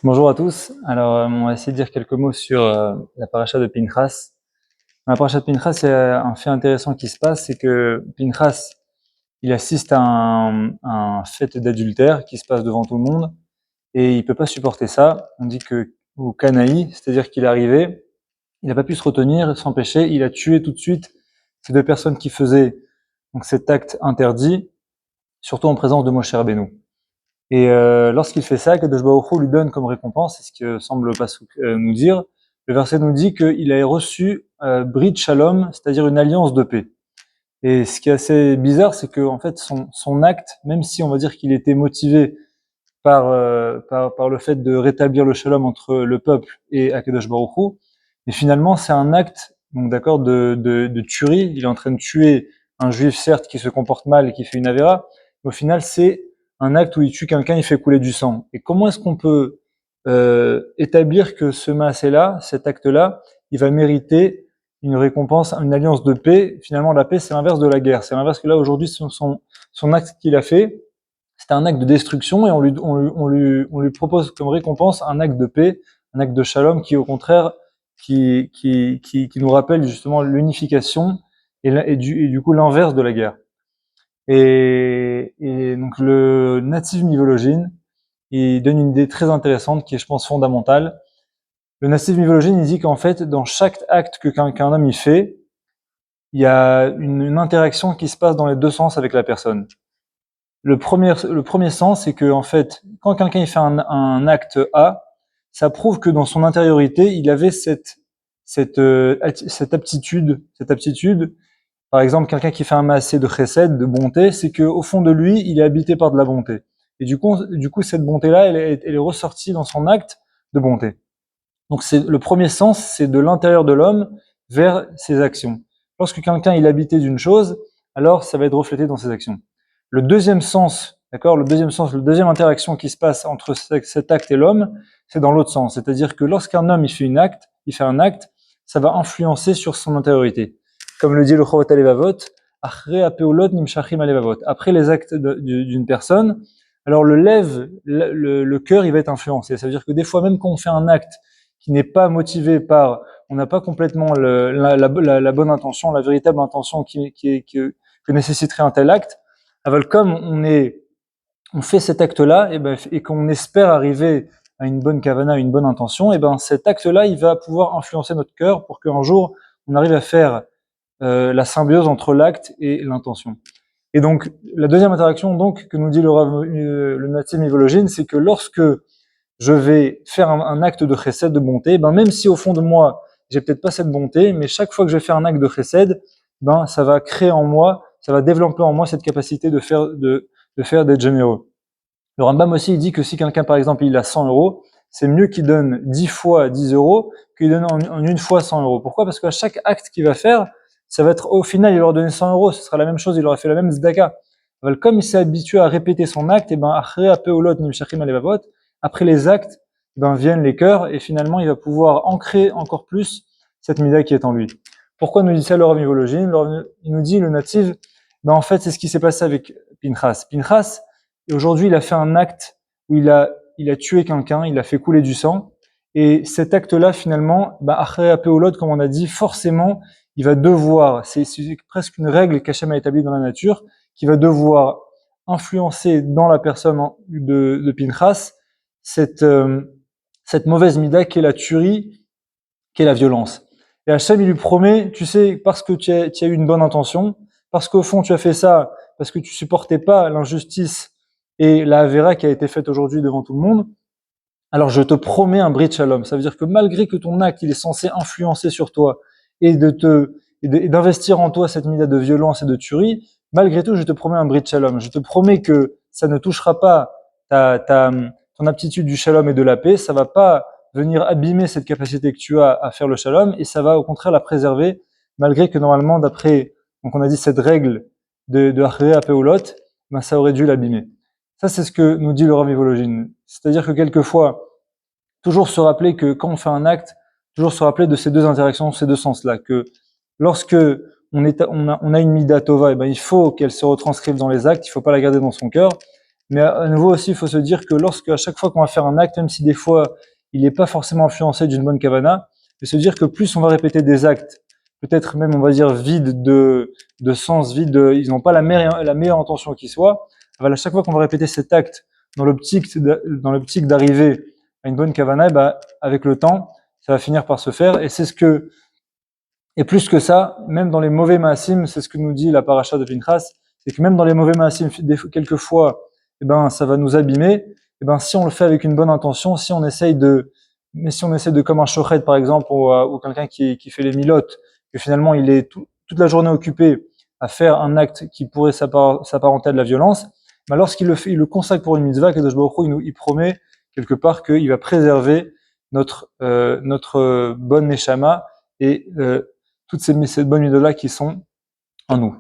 Bonjour à tous. Alors, on va essayer de dire quelques mots sur la paracha de Pinchas. Dans la paracha de Pinchas, il y a un fait intéressant qui se passe, c'est que Pinchas, il assiste à un fête d'adultère qui se passe devant tout le monde et il peut pas supporter ça. On dit que au Canaï, c'est-à-dire qu'il est arrivé, il n'a pas pu se retenir, s'empêcher, il a tué tout de suite ces deux personnes qui faisaient donc cet acte interdit, surtout en présence de Moshe Rabbeinu. Et lorsqu'il fait ça, Kadosh Baruch Hu lui donne comme récompense, c'est ce que semble le pasuk nous dire. Le verset nous dit qu'il a reçu Brit Shalom, c'est-à-dire une alliance de paix. Et ce qui est assez bizarre, c'est que en fait son acte, même si on va dire qu'il était motivé par le fait de rétablir le shalom entre le peuple et Akadosh Baruch Hu, mais finalement c'est un acte, donc d'accord, de tuerie. Il est en train de tuer un juif certes qui se comporte mal et qui fait une avéra, mais au final c'est un acte où il tue quelqu'un, il fait couler du sang. Et comment est-ce qu'on peut établir que ce maasé-là, cet acte-là, il va mériter une récompense, une alliance de paix? Finalement, la paix, c'est l'inverse de la guerre. C'est l'inverse que là, aujourd'hui, son acte qu'il a fait, c'était un acte de destruction et on lui propose comme récompense un acte de paix, un acte de shalom qui, au contraire, qui nous rappelle justement l'unification et du coup l'inverse de la guerre. Et donc le natif Mivologine, il donne une idée très intéressante qui est, je pense, fondamentale. Le natif Mivologine, il dit qu'en fait, dans chaque acte qu'un homme y fait, il y a une interaction qui se passe dans les deux sens avec la personne. Le premier sens, c'est que en fait, quand quelqu'un il fait un acte A, ça prouve que dans son intériorité, il avait cette aptitude. Par exemple, quelqu'un qui fait un maasé de chesed, de bonté, c'est que au fond de lui, il est habité par de la bonté. Et du coup, cette bonté-là, elle est ressortie dans son acte de bonté. Donc, c'est le premier sens, c'est de l'intérieur de l'homme vers ses actions. Lorsque quelqu'un il est habité d'une chose, alors ça va être reflété dans ses actions. Le deuxième sens, d'accord, la deuxième interaction qui se passe entre cet acte et l'homme, c'est dans l'autre sens. C'est-à-dire que lorsqu'un homme il fait un acte, ça va influencer sur son intériorité. Comme le dit le Chovat Alevavot, après les actes d'une personne, alors le cœur, il va être influencé. Ça veut dire que des fois, même quand on fait un acte qui n'est pas motivé par, on n'a pas complètement la bonne intention, la véritable intention que nécessiterait un tel acte, comme on fait cet acte-là, et qu'on espère arriver à une bonne kavana, une bonne intention, et ben cet acte-là, il va pouvoir influencer notre cœur pour qu'un jour on arrive à faire la symbiose entre l'acte et l'intention. Et donc la deuxième interaction donc que nous dit le natif Mivologine, c'est que lorsque je vais faire un acte de chesed, de bonté, ben même si au fond de moi j'ai peut-être pas cette bonté, mais chaque fois que je vais faire un acte de chesed, ben ça va créer en moi, ça va développer en moi cette capacité de faire d'être généreux. Le Rambam aussi il dit que si quelqu'un par exemple il a 100 euros, c'est mieux qu'il donne 10 fois 10 euros qu'il donne en une fois 100 euros. Pourquoi? Parce qu'à chaque acte qu'il va faire, ça va être au final il aura donné 100 euros, ce sera la même chose, il aura fait la même zdaka. Comme il s'est habitué à répéter son acte, et ben après les actes, ben viennent les cœurs et finalement il va pouvoir ancrer encore plus cette mida qui est en lui. Pourquoi nous dit ça le Rav Mivologine? Il nous dit le natif, ben en fait c'est ce qui s'est passé avec Pinchas. Pinchas, aujourd'hui il a fait un acte où il a tué quelqu'un, il a fait couler du sang, et cet acte-là finalement, ben après Apéolod, comme on a dit, forcément il va devoir, c'est presque une règle qu'Hachem a établie dans la nature, qui va devoir influencer dans la personne de Pinchas cette mauvaise mida qui est la tuerie, qui est la violence. Et Hachem, il lui promet, tu sais, parce que tu as eu une bonne intention, parce qu'au fond tu as fait ça, parce que tu supportais pas l'injustice et la avéra qui a été faite aujourd'hui devant tout le monde, alors je te promets un brit shalom. Ça veut dire que malgré que ton acte il est censé influencer sur toi et d'investir en toi cette mida de violence et de tuerie, malgré tout je te promets un brit shalom. Je te promets que ça ne touchera pas ton aptitude du shalom et de la paix, ça va pas venir abîmer cette capacité que tu as à faire le shalom, et ça va au contraire la préserver, malgré que normalement d'après, donc on a dit cette règle de Achrei Apeolot, ben ça aurait dû l'abîmer. Ça, c'est ce que nous dit le Rav Mivologine. C'est-à-dire que quelquefois, toujours se rappeler que quand on fait un acte, toujours se rappeler de ces deux interactions, ces deux sens-là, que lorsque on a une mida tova, et ben il faut qu'elle se retranscrive dans les actes, il faut pas la garder dans son cœur. Mais à nouveau aussi, il faut se dire que lorsque à chaque fois qu'on va faire un acte, même si des fois il n'est pas forcément influencé d'une bonne kavana, mais se dire que plus on va répéter des actes, peut-être même on va dire vides de sens, vides, ils n'ont pas la meilleure intention qui soit. À chaque fois qu'on va répéter cet acte dans l'optique d'arriver à une bonne kavana, avec le temps, ça va finir par se faire. Et plus que ça, même dans les mauvais maasim, c'est ce que nous dit la paracha de Pinchas, c'est que même dans les mauvais maasim, quelquefois, ça va nous abîmer. Si on le fait avec une bonne intention, si on essaye de comme un shochet par exemple, ou quelqu'un qui fait les milotes, que finalement il est toute la journée occupé à faire un acte qui pourrait s'apparenter à de la violence, lorsqu'il le fait, il le consacre pour une mitzvah, Kadosh Baruch Hu, il promet quelque part qu'il va préserver notre bonne neshama et toutes ces bonnes idées-là qui sont en nous.